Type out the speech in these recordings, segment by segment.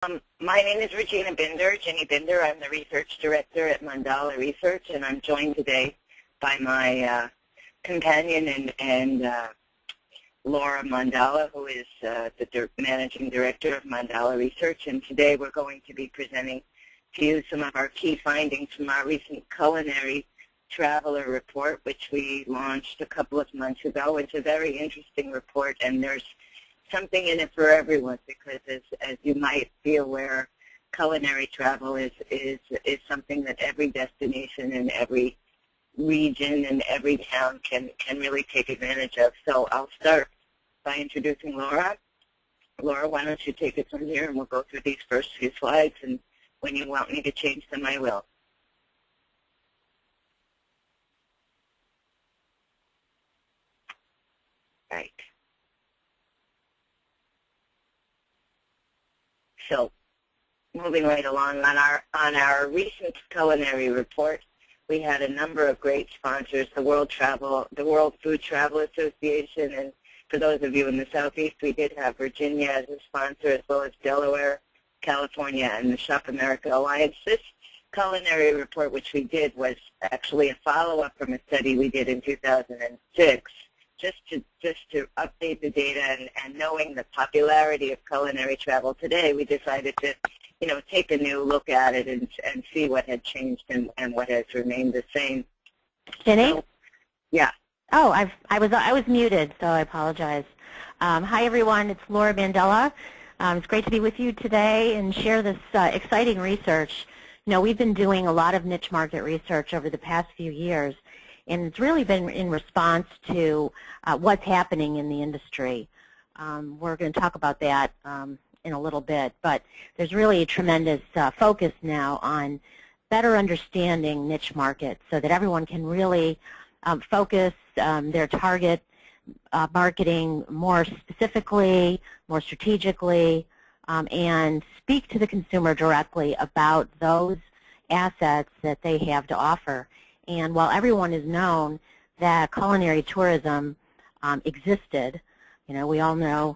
My name is Regina Binder, Jenny Binder. I'm the research director at Mandala Research, and I'm joined today by my companion and Laura Mandala, who is the managing director of Mandala Research. And today we're going to be presenting to you some of our key findings from our recent culinary traveler report, which we launched a couple of months ago. It's a very interesting report, and there's something in it for everyone, because as you might be aware, culinary travel is something that every destination and every region and every town can really take advantage of. So I'll start by introducing Laura. Laura, why don't you take it from here, and we'll go through these first few slides, and when you want me to change them, I will. Right. So, moving right along, on our recent culinary report, we had a number of great sponsors: the World Food Travel Association, and for those of you in the Southeast, we did have Virginia as a sponsor, as well as Delaware, California, and the Shop America Alliance. This culinary report, which we did, was actually a follow-up from a study we did in 2006. Just to update the data, and knowing the popularity of culinary travel today, we decided to, take a new look at it and see what had changed and what has remained the same. Jenny? So, yeah. Oh, I was muted, so I apologize. Hi everyone, it's Laura Mandela. It's great to be with you today and share this exciting research. We've been doing a lot of niche market research over the past few years, and it's really been in response to what's happening in the industry. We're going to talk about that in a little bit, but there's really a tremendous focus now on better understanding niche markets so that everyone can really focus their target marketing more specifically, more strategically, and speak to the consumer directly about those assets that they have to offer. And while everyone has known that culinary tourism existed, we all know,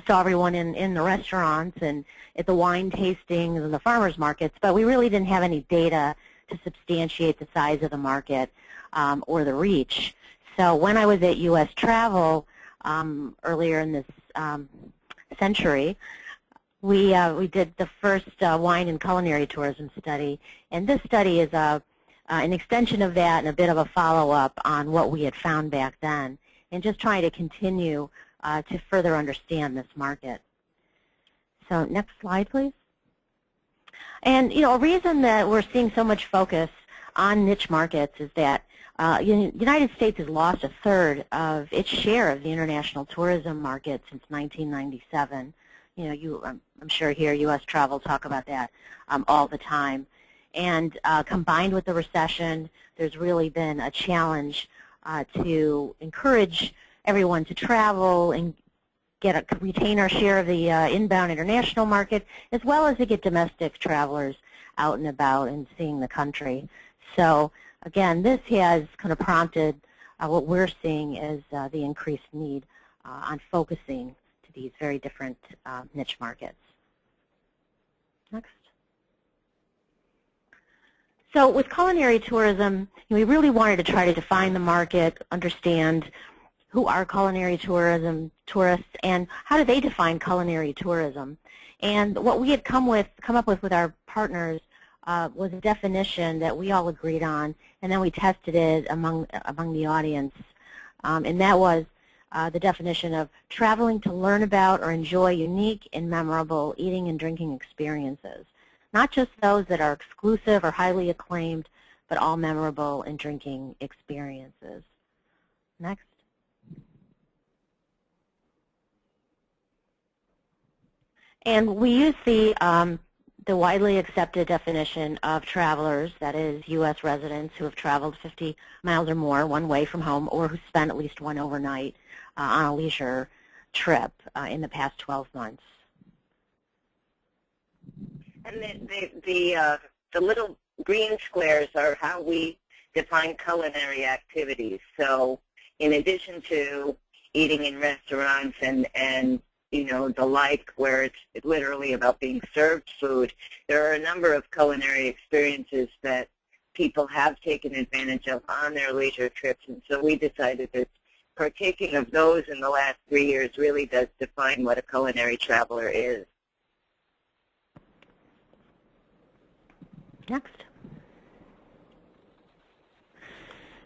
saw everyone in the restaurants and at the wine tastings and the farmers markets, but we really didn't have any data to substantiate the size of the market or the reach. So when I was at U.S. Travel earlier in this century, we did the first wine and culinary tourism study, and this study is an extension of that and a bit of a follow-up on what we had found back then, and just trying to continue to further understand this market. So next slide, please. And a reason that we're seeing so much focus on niche markets is that the United States has lost a third of its share of the international tourism market since 1997. I'm sure here U.S. Travel talk about that all the time. And combined with the recession, there's really been a challenge to encourage everyone to travel and retain our share of the inbound international market, as well as to get domestic travelers out and about and seeing the country. So again, this has kind of prompted what we're seeing as the increased need on focusing to these very different niche markets. Next. So with culinary tourism, we really wanted to try to define the market, understand who are culinary tourists, and how do they define culinary tourism. And what we had come up with our partners was a definition that we all agreed on, and then we tested it among the audience. And that was the definition of traveling to learn about or enjoy unique and memorable eating and drinking experiences. Not just those that are exclusive or highly acclaimed, but all memorable and drinking experiences. Next. And we use the widely accepted definition of travelers, that is U.S. residents who have traveled 50 miles or more one way from home, or who spent at least one overnight on a leisure trip in the past 12 months. And the little green squares are how we define culinary activities. So in addition to eating in restaurants and the like, where it's literally about being served food. There are a number of culinary experiences that people have taken advantage of on their leisure trips, and so we decided that partaking of those in the last 3 years really does define what a culinary traveler is. Next.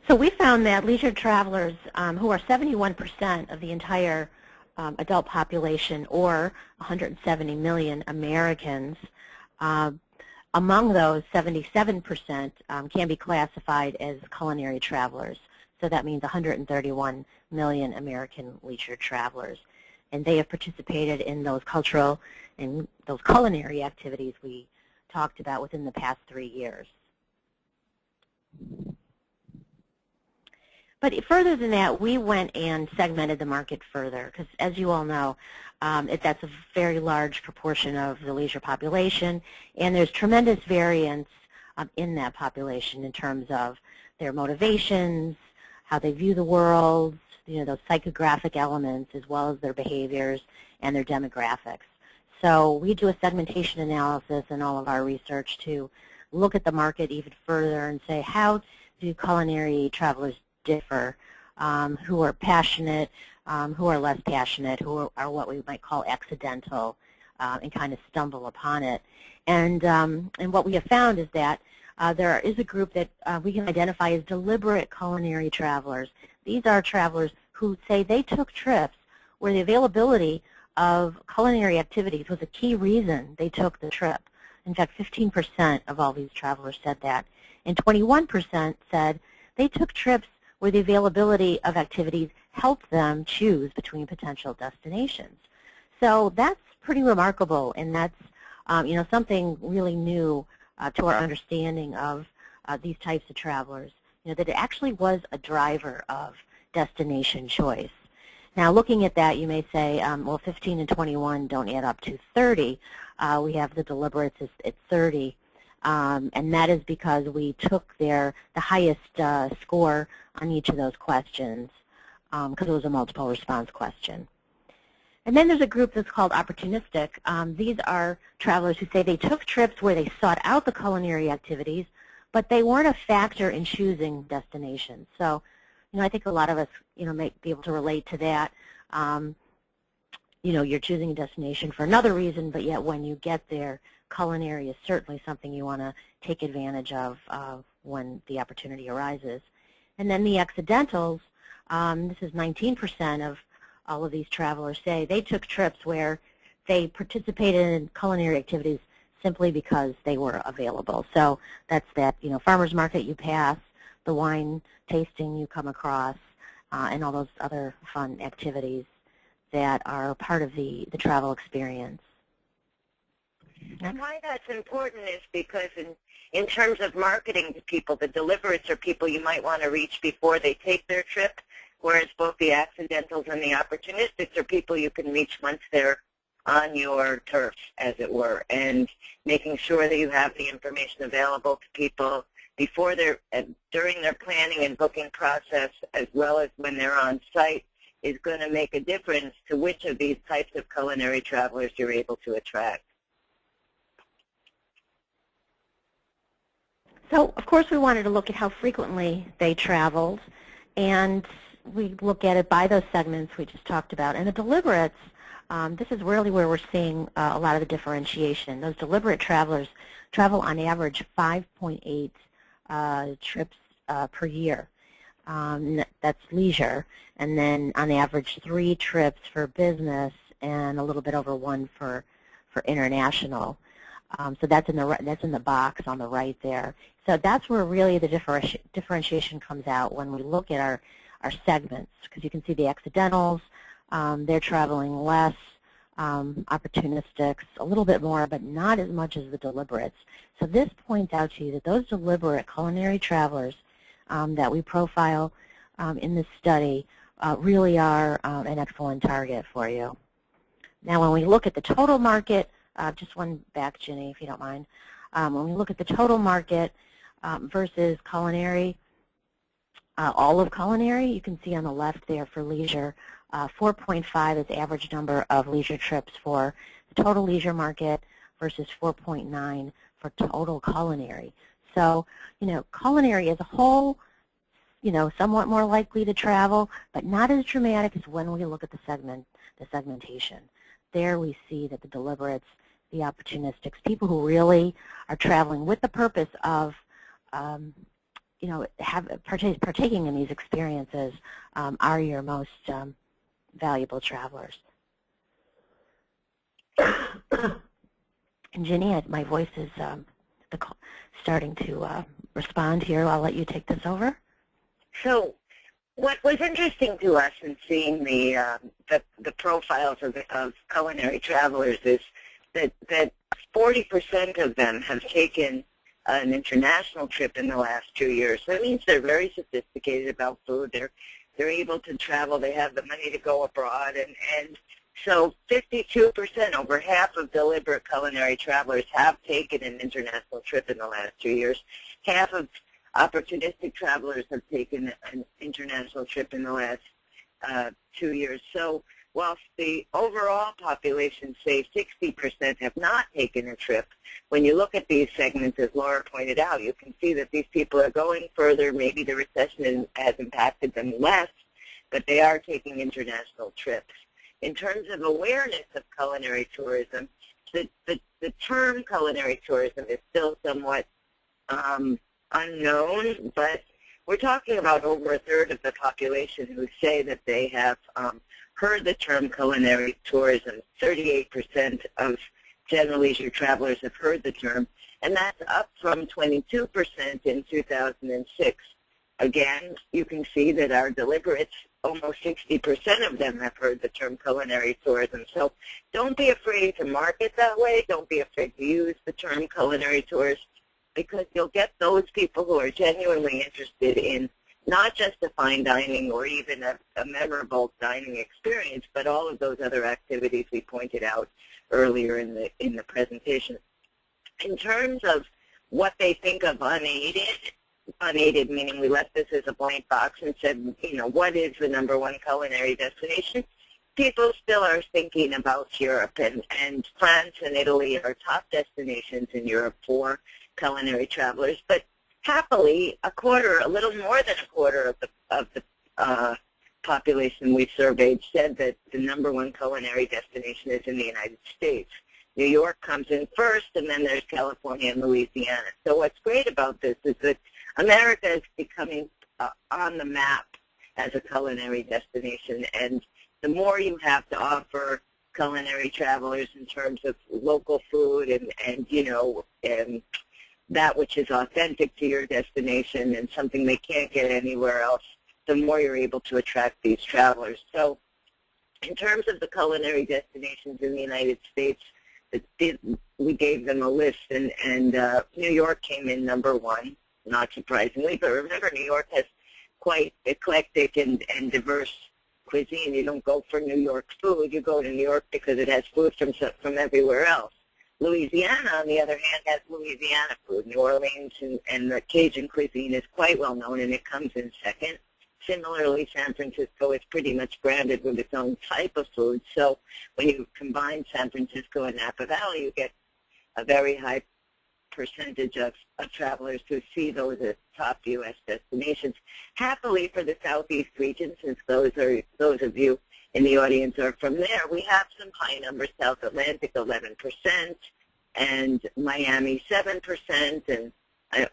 So we found that leisure travelers, who are 71% of the entire adult population, or 170 million Americans, among those, 77% can be classified as culinary travelers. So that means 131 million American leisure travelers. And they have participated in those cultural and those culinary activities we talked about within the past 3 years. But further than that, we went and segmented the market further, because as you all know, that's a very large proportion of the leisure population, and there's tremendous variance in that population in terms of their motivations, how they view the world, those psychographic elements, as well as their behaviors and their demographics. So we do a segmentation analysis in all of our research to look at the market even further and say, how do culinary travelers differ, who are passionate, who are less passionate, who are what we might call accidental, and kind of stumble upon it. And what we have found is that there is a group that we can identify as deliberate culinary travelers. These are travelers who say they took trips where the availability of culinary activities was a key reason they took the trip. In fact, 15% of all these travelers said that. And 21% said they took trips where the availability of activities helped them choose between potential destinations. So that's pretty remarkable, and that's something really new to our understanding of these types of travelers, that it actually was a driver of destination choice. Now, looking at that, you may say, well, 15 and 21 don't add up to 30. We have the deliberates at 30. And that is because we took the highest score on each of those questions, because it was a multiple response question. And then there's a group that's called opportunistic. These are travelers who say they took trips where they sought out the culinary activities, but they weren't a factor in choosing destinations. So, I think a lot of us, may be able to relate to that. You're choosing a destination for another reason, but yet when you get there, culinary is certainly something you want to take advantage of when the opportunity arises. And then the accidentals, this is 19% of all of these travelers say they took trips where they participated in culinary activities simply because they were available. So that's that, farmer's market you pass, the wine tasting you come across, and all those other fun activities that are part of the travel experience. And why that's important is because in terms of marketing to people, the deliberates are people you might want to reach before they take their trip, whereas both the accidentals and the opportunistics are people you can reach once they're on your turf, as it were, and making sure that you have the information available to people before during their planning and booking process, as well as when they're on site, is going to make a difference to which of these types of culinary travelers you're able to attract. So, of course, we wanted to look at how frequently they traveled, and we look at it by those segments we just talked about. And the deliberates, this is really where we're seeing a lot of the differentiation. Those deliberate travelers travel on average 5.8 trips per year. That's leisure, and then on average 3 trips for business and a little bit over 1 for international. So that's in the box on the right there. So that's where really the differentiation comes out when we look at our segments, because you can see the accidentals, they're traveling less, opportunistics a little bit more, but not as much as the deliberates. So this points out to you that those deliberate culinary travelers that we profile in this study really are an excellent target for you. Now, when we look at the total market, just one back, Ginny, if you don't mind. When we look at the total market versus culinary, all of culinary. You can see on the left there for leisure, 4.5 is the average number of leisure trips for the total leisure market versus 4.9 for total culinary. So, culinary as a whole, somewhat more likely to travel, but not as dramatic as when we look at the segmentation. There we see that the deliberates, the opportunistics, people who really are traveling with the purpose of, partaking in these experiences are your most valuable travelers. And Ginny, my voice is starting to respond here. I'll let you take this over. So what was interesting to us in seeing the profiles of culinary travelers is that 40% of them have taken an international trip in the last 2 years. So that means they're very sophisticated about food. They're able to travel. They have the money to go abroad. And so 52%, over half of deliberate culinary travelers have taken an international trip in the last 2 years. Half of opportunistic travelers have taken an international trip in the last 2 years. So whilst the overall population, say 60%, have not taken a trip, when you look at these segments, as Laura pointed out, you can see that these people are going further. Maybe the recession has impacted them less, but they are taking international trips. In terms of awareness of culinary tourism, the term culinary tourism is still somewhat unknown, but we're talking about over a third of the population who say that they have heard the term culinary tourism. 38% of general leisure travelers have heard the term, and that's up from 22% in 2006. Again, you can see that our deliberates, almost 60% of them have heard the term culinary tourism. So don't be afraid to market that way. Don't be afraid to use the term culinary tourist, because you'll get those people who are genuinely interested in not just a fine dining or even a memorable dining experience, but all of those other activities we pointed out earlier in the presentation. In terms of what they think of unaided meaning we left this as a blank box and said, what is the #1 culinary destination? People still are thinking about Europe, and France and Italy are top destinations in Europe for culinary travelers, but happily, a little more than a quarter of the population we surveyed said that the #1 culinary destination is in the United States. New York comes in first, and then there's California and Louisiana. So what's great about this is that America is becoming on the map as a culinary destination, and the more you have to offer culinary travelers in terms of local food and that which is authentic to your destination and something they can't get anywhere else, the more you're able to attract these travelers. So in terms of the culinary destinations in the United States, we gave them a list, and New York came in #1, not surprisingly. But remember, New York has quite eclectic and diverse cuisine. You don't go for New York food. You go to New York because it has food from everywhere else. Louisiana, on the other hand, has Louisiana food. New Orleans and the Cajun cuisine is quite well known, and it comes in second. Similarly, San Francisco is pretty much branded with its own type of food. So when you combine San Francisco and Napa Valley, you get a very high percentage of travelers who see those as top U.S. destinations. Happily for the Southeast region, since those of you in the audience are from there, we have some high numbers. South Atlantic, 11%, and Miami, 7%, and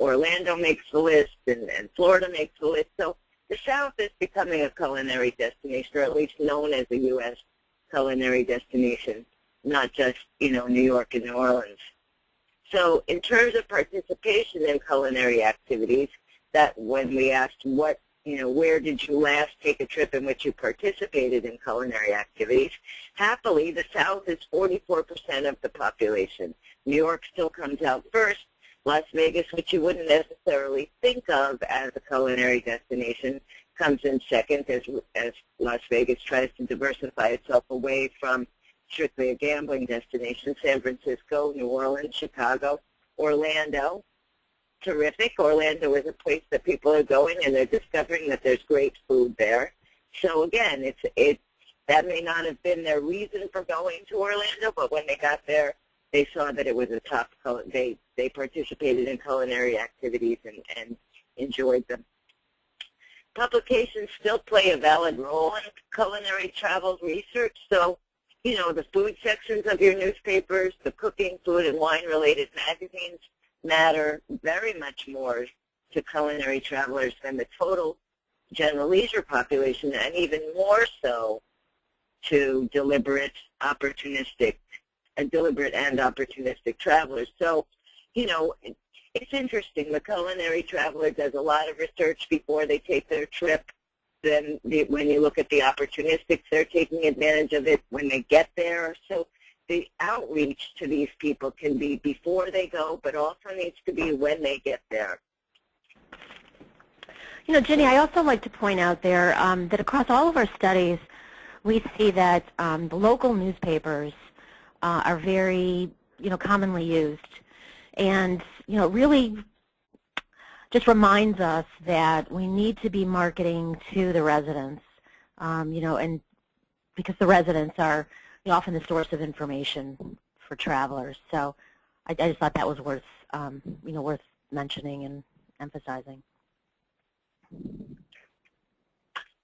Orlando makes the list, and Florida makes the list. So the South is becoming a culinary destination, or at least known as a U.S. culinary destination, not just, New York and New Orleans. So in terms of participation in culinary activities, that when we asked where did you last take a trip in which you participated in culinary activities, happily the South is 44% of the population. New York still comes out first. Las Vegas, which you wouldn't necessarily think of as a culinary destination, comes in second as Las Vegas tries to diversify itself away from strictly a gambling destination. San Francisco, New Orleans, Chicago, Orlando, terrific. Orlando is a place that people are going, and they're discovering that there's great food there. So again, that may not have been their reason for going to Orlando, but when they got there, they saw that it was a top. They participated in culinary activities and enjoyed them. Publications still play a valid role in culinary travel research. So, you know, the food sections of your newspapers, the cooking, food, and wine-related magazines matter very much more to culinary travelers than the total general leisure population, and even more so to deliberate and opportunistic travelers. So, you know, it's interesting. The culinary traveler does a lot of research before they take their trip. Then when you look at the opportunistics, they're taking advantage of it when they get there. So the outreach to these people can be before they go, but also needs to be when they get there. You know, Ginny, I also like to point out there that across all of our studies, we see that the local newspapers are very, you know, commonly used. And, you know, it really just reminds us that we need to be marketing to the residents, you know, and because the residents are, you know, often the source of information for travelers. So I just thought that was worth, you know, worth mentioning and emphasizing.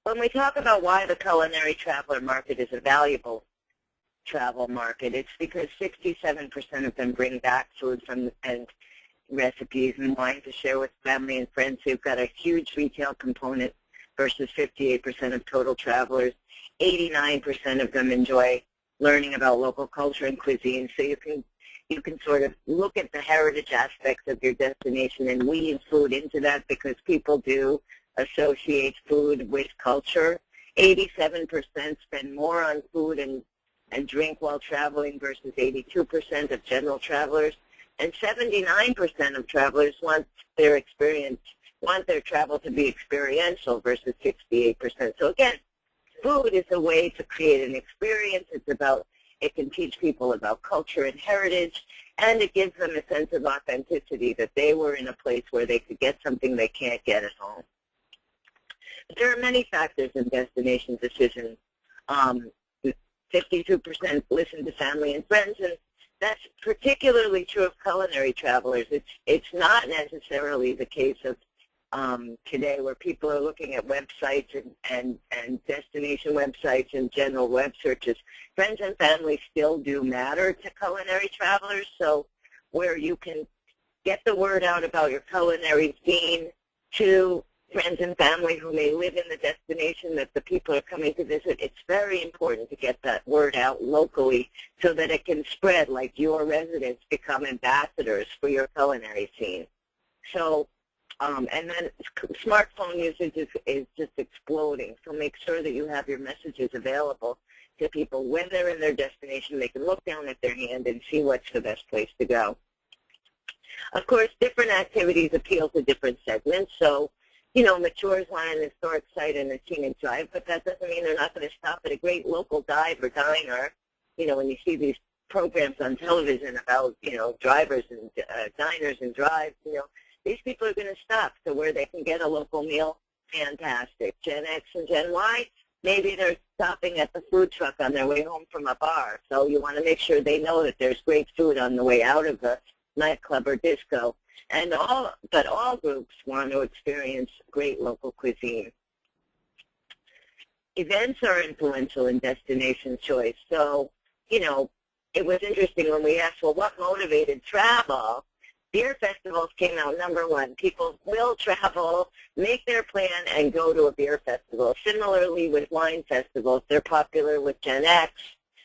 When we talk about why the culinary traveler market is a valuable travel market, it's because 67% of them bring back food and recipes and wine to share with family and friends. They've got a huge retail component versus 58% of total travelers. 89% of them enjoy learning about local culture and cuisine. So you can sort of look at the heritage aspects of your destination and weave food into that, because people do associate food with culture. 87% spend more on food and drink while traveling versus 82% of general travelers. And 79% of travelers want their travel to be experiential versus 68%. So again, food is a way to create an experience. It can teach people about culture and heritage, and it gives them a sense of authenticity, that they were in a place where they could get something they can't get at home. But there are many factors in destination decisions. 52% listen to family and friends, and that's particularly true of culinary travelers. It's not necessarily the case of today, where people are looking at websites and destination websites and general web searches. Friends and family still do matter to culinary travelers, so where you can get the word out about your culinary scene to friends and family who may live in the destination that the people are coming to visit, it's very important to get that word out locally so that it can spread, like your residents become ambassadors for your culinary scene. So, and then smartphone usage is just exploding, so make sure that you have your messages available to people when they're in their destination. They can look down at their hand and see what's the best place to go. Of course, different activities appeal to different segments, so you know, matures want an historic site and a scenic drive, but that doesn't mean they're not going to stop at a great local dive or diner. You know, when you see these programs on television about, you know, drivers and diners and drives, you know, these people are going to stop. So where they can get a local meal, fantastic. Gen X and Gen Y, maybe they're stopping at the food truck on their way home from a bar. So you want to make sure they know that there's great food on the way out of the nightclub or disco. But all groups want to experience great local cuisine. Events are influential in destination choice. So, you know, it was interesting when we asked, well, what motivated travel? Beer festivals came out #1. People will travel, make their plan, and go to a beer festival. Similarly with wine festivals, they're popular with Gen X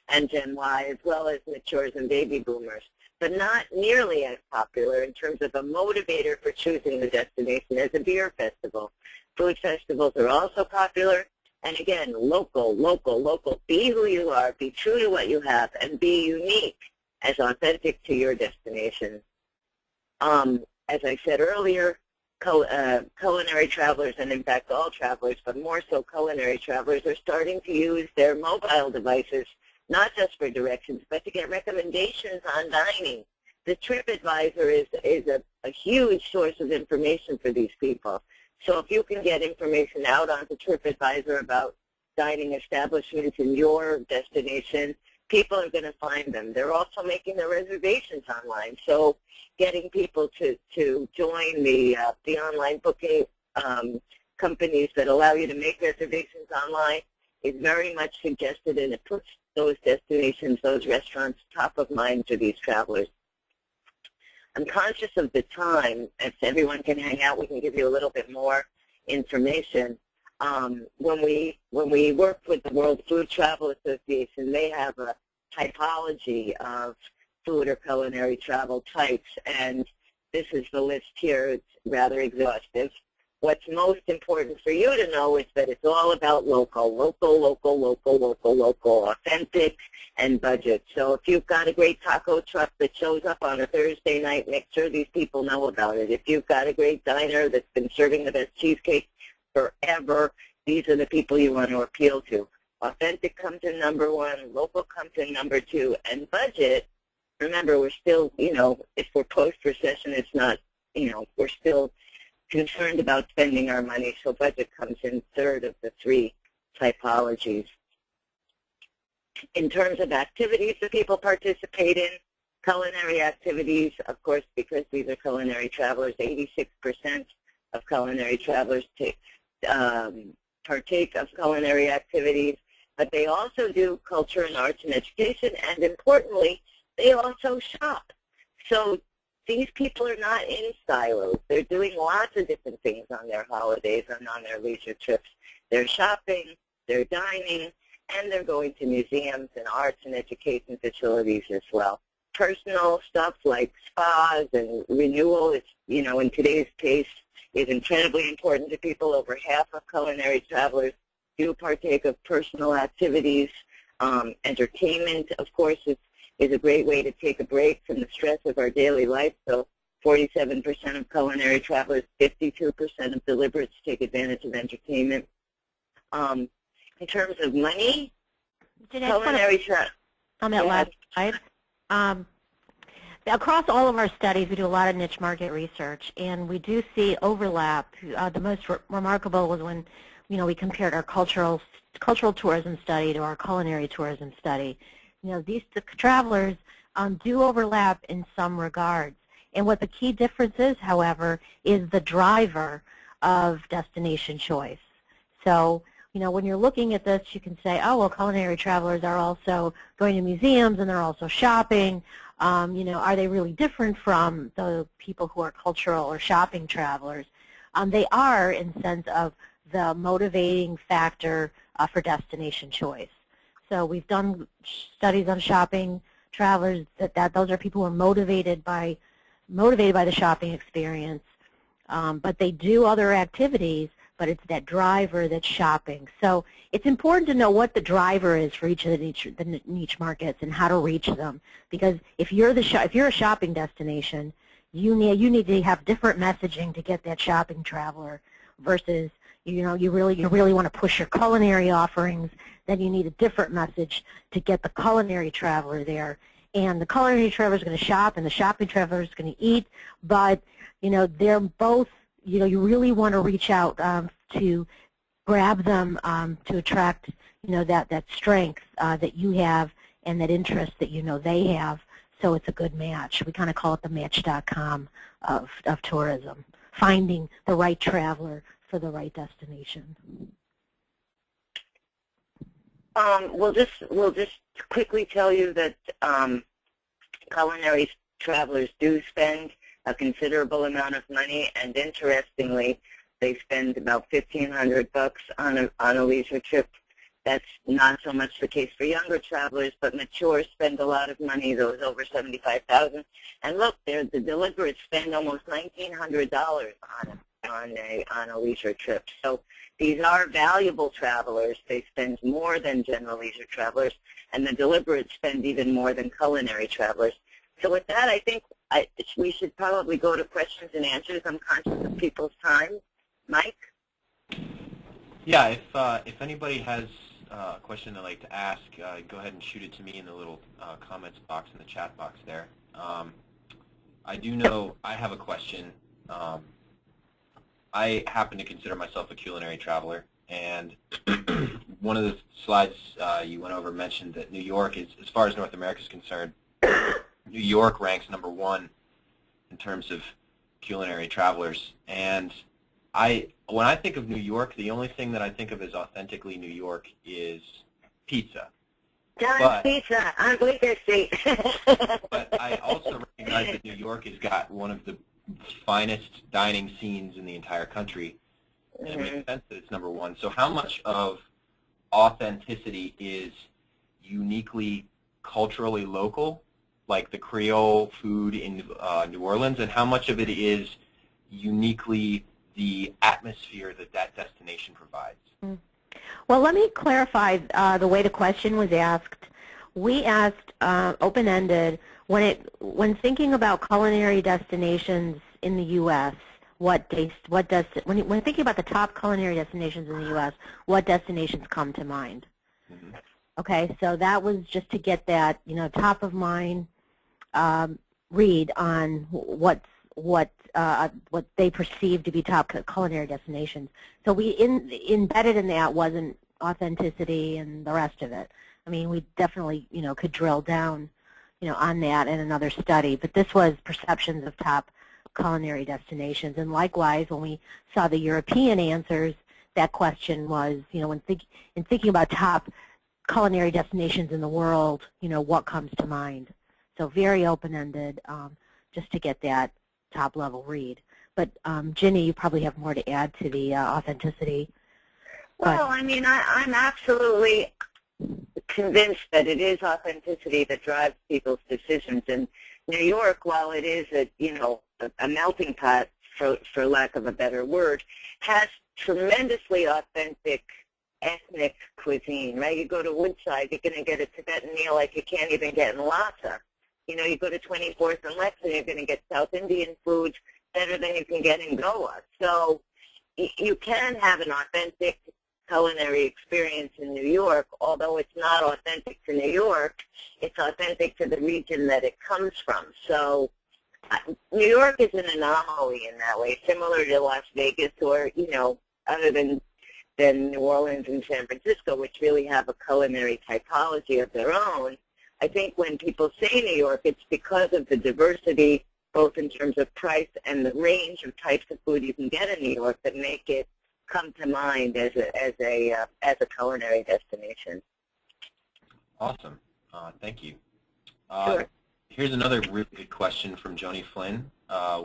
and Gen Y, as well as matures and baby boomers, but not nearly as popular in terms of a motivator for choosing the destination as a beer festival. Food festivals are also popular, and again, local, local, local. Be who you are, be true to what you have, and be unique, as authentic to your destination. As I said earlier, culinary travelers, and in fact all travelers, but more so culinary travelers, are starting to use their mobile devices not just for directions, but to get recommendations on dining. The TripAdvisor is a huge source of information for these people. So if you can get information out onto TripAdvisor about dining establishments in your destination, people are going to find them. They're also making their reservations online. So getting people to join the online booking companies that allow you to make reservations online is very much suggested, and it puts those destinations, those restaurants, top of mind for these travelers. I'm conscious of the time. If everyone can hang out, we can give you a little bit more information. When we work with the World Food Travel Association, they have a typology of food or culinary travel types, and this is the list here. It's rather exhaustive. What's most important for you to know is that it's all about local, authentic, and budget. So if you've got a great taco truck that shows up on a Thursday night, make sure these people know about it. If you've got a great diner that's been serving the best cheesecake forever, these are the people you want to appeal to. Authentic comes in number one, local comes in number two, and budget, remember, we're still, if we're post-recession, it's not, we're still concerned about spending our money, so budget comes in third of the three typologies. In terms of activities that people participate in, culinary activities, of course, because these are culinary travelers, 86% of culinary travelers partake of culinary activities, but they also do culture and arts and education, and importantly, they also shop. So these people are not in silos. They're doing lots of different things on their holidays and on their leisure trips. They're shopping, they're dining, and they're going to museums and arts and education facilities as well. Personal stuff like spas and renewal, is, in today's case, is incredibly important to people. Over half of culinary travelers do partake of personal activities. Entertainment, of course, is a great way to take a break from the stress of our daily life. So 47% of culinary travelers, 52% of deliberates take advantage of entertainment. In terms of money, culinary travel. On that last slide, across all of our studies, we do a lot of niche market research, and we do see overlap. The most remarkable was when, we compared our cultural tourism study to our culinary tourism study. These travelers do overlap in some regards. And what the key difference is, however, is the driver of destination choice. So, when you're looking at this, you can say, oh, well, culinary travelers are also going to museums and they're also shopping. Are they really different from the people who are cultural or shopping travelers? They are in the sense of the motivating factor for destination choice. So we've done studies on shopping travelers that those are people who are motivated by the shopping experience, but they do other activities, but it's that driver that's shopping. So it's important to know what the driver is for each of the niche markets and how to reach them, because if you're a shopping destination, you need to have different messaging to get that shopping traveler versus you really want to push your culinary offerings, then you need a different message to get the culinary traveler there. And the culinary traveler is going to shop, and the shopping traveler is going to eat. But they're both. You really want to reach out to grab them to attract that strength that you have and that interest that they have. So it's a good match. We kind of call it the Match.com of tourism, finding the right traveler for the right destination. We'll just quickly tell you that culinary travelers do spend a considerable amount of money, and interestingly, they spend about $1,500 on a leisure trip. That's not so much the case for younger travelers, but mature spend a lot of money, those over $75,000. And look, the deliberates spend almost $1,900 on a leisure trip. So these are valuable travelers. They spend more than general leisure travelers, and the deliberates spend even more than culinary travelers. So with that, I think we should probably go to questions and answers. I'm conscious of people's time. Mike? Yeah, if anybody has a question they'd like to ask, go ahead and shoot it to me in the little comments box in the chat box there. I do know I have a question. I happen to consider myself a culinary traveler, and one of the slides you went over mentioned that New York is, as far as North America is concerned, New York ranks #1 in terms of culinary travelers. And when I think of New York, the only thing that I think of as authentically New York is pizza. John's Pizza on Bleecker Street. But I also recognize that New York has got one of the finest dining scenes in the entire country. And it makes sense that it's #1. So how much of authenticity is uniquely culturally local, like the Creole food in New Orleans, and how much of it is uniquely the atmosphere that that destination provides? Well, let me clarify the way the question was asked. We asked open-ended, when thinking about culinary destinations in the U.S., when thinking about the top culinary destinations in the U.S., what destinations come to mind? Okay, so that was just to get that, top of mind read on what they perceive to be top culinary destinations. So we embedded in that wasn't authenticity and the rest of it. I mean, we definitely could drill down on that in another study, but this was perceptions of top culinary destinations. And likewise, when we saw the European answers, that question was, in thinking about top culinary destinations in the world, what comes to mind? So very open-ended, just to get that top-level read. But Ginny, you probably have more to add to the authenticity. Well, I mean, I'm absolutely convinced that it is authenticity that drives people's decisions. And New York, while it is a melting pot, for lack of a better word, has tremendously authentic ethnic cuisine, right? You go to Woodside, you're going to get a Tibetan meal like you can't even get in Lhasa. You go to 24th and Lexington, you're going to get South Indian food better than you can get in Goa. So you can have an authentic culinary experience in New York, although it's not authentic to New York, it's authentic to the region that it comes from. So New York is an anomaly in that way, similar to Las Vegas or, other than New Orleans and San Francisco, which really have a culinary typology of their own. I think when people say New York, it's because of the diversity, both in terms of price and the range of types of food you can get in New York, that make it come to mind as a culinary destination. Awesome. Thank you. Sure. Here's another really good question from Joni Flynn,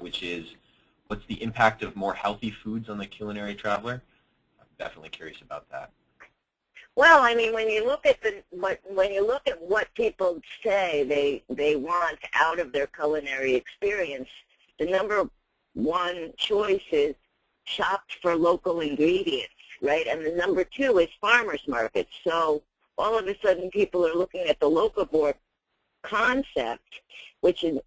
which is, what's the impact of more healthy foods on the culinary traveler? I'm definitely curious about that. Well, I mean, when you look at what people say they want out of their culinary experience, the #1 choice is shopped for local ingredients, right? And the #2 is farmers markets. So all of a sudden, people are looking at the locavore concept, which is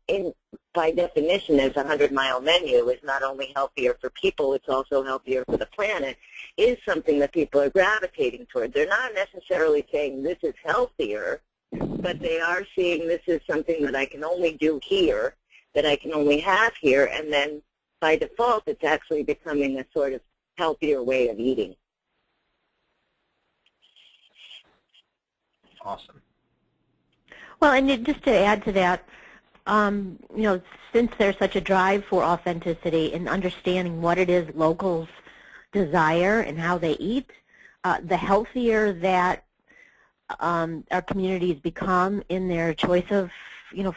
by definition is a 100-mile menu, is not only healthier for people, it's also healthier for the planet, is something that people are gravitating toward. They're not necessarily saying this is healthier, but they are seeing this is something that I can only do here, that I can only have here, and then by default it's actually becoming a sort of healthier way of eating. Awesome. Well, and just to add to that, since there's such a drive for authenticity and understanding what it is locals desire and how they eat, the healthier that our communities become in their choice of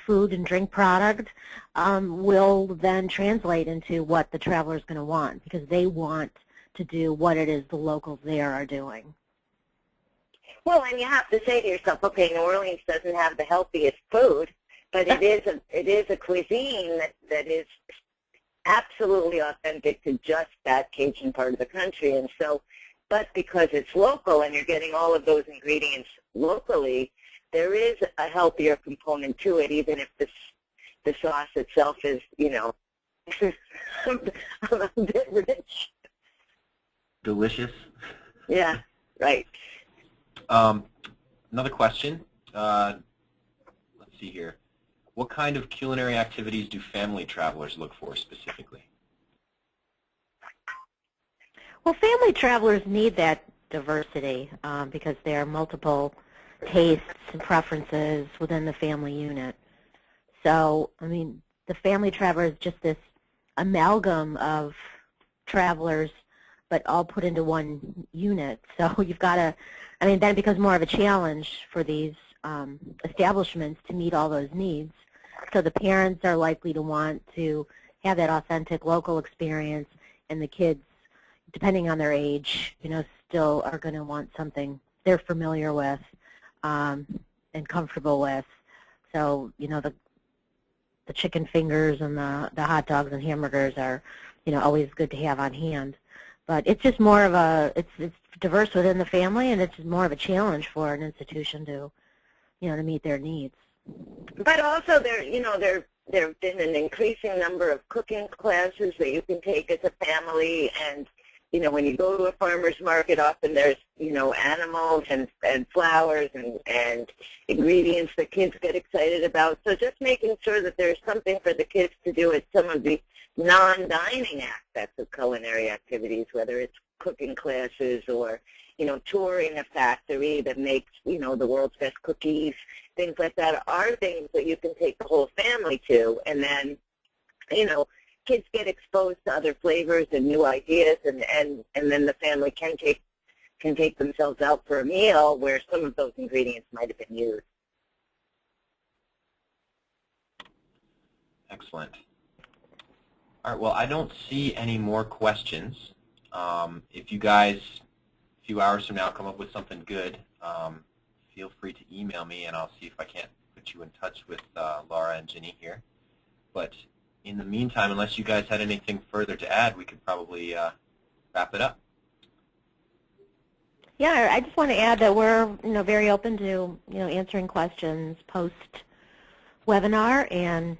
food and drink product, will then translate into what the traveler is going to want, because they want to do what it is the locals there are doing. Well, and you have to say to yourself, okay, New Orleans doesn't have the healthiest food, but it is a cuisine that is absolutely authentic to just that Cajun part of the country. And so, but because it's local and you're getting all of those ingredients locally, there is a healthier component to it, even if the sauce itself is, a bit rich. Delicious. Yeah, right. Another question. Let's see here. what kind of culinary activities do family travelers look for specifically? Well, family travelers need that diversity because there are multiple tastes and preferences within the family unit. So, I mean, the family traveler is just this amalgam of travelers, but all put into one unit. So you've got to, I mean, then it becomes more of a challenge for these establishments to meet all those needs. So the parents are likely to want to have that authentic local experience, and the kids, depending on their age, you know, still are going to want something they're familiar with and comfortable with. So, you know, the chicken fingers and the hot dogs and hamburgers are, you know, always good to have on hand. But it's just more of a, it's diverse within the family, and it's more of a challenge for an institution to, you know, to meet their needs. But also there have been an increasing number of cooking classes that you can take as a family, and you know, when you go to a farmer's market, often there's, you know, animals and flowers and ingredients that kids get excited about. So just making sure that there's something for the kids to do at some of the non-dining aspects of culinary activities, whether it's cooking classes or, you know, touring a factory that makes, you know, the world's best cookies, things like that are things that you can take the whole family to, and then, you know, kids get exposed to other flavors and new ideas, and then the family can take themselves out for a meal where some of those ingredients might have been used. Excellent. All right, well, I don't see any more questions. If you guys, a few hours from now, come up with something good, feel free to email me, and I'll see if I can't put you in touch with Laura and Ginny here. But in the meantime, unless you guys had anything further to add, we could probably wrap it up. Yeah, I just want to add that we're, you know, very open to, you know, answering questions post-webinar and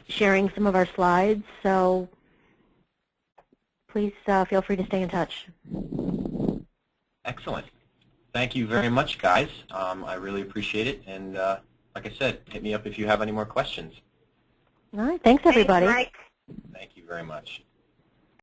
sharing some of our slides. So please feel free to stay in touch. Excellent. Thank you very much, guys. I really appreciate it. And like I said, hit me up if you have any more questions. All right. Thanks, everybody. Thanks, Mike. Thank you very much.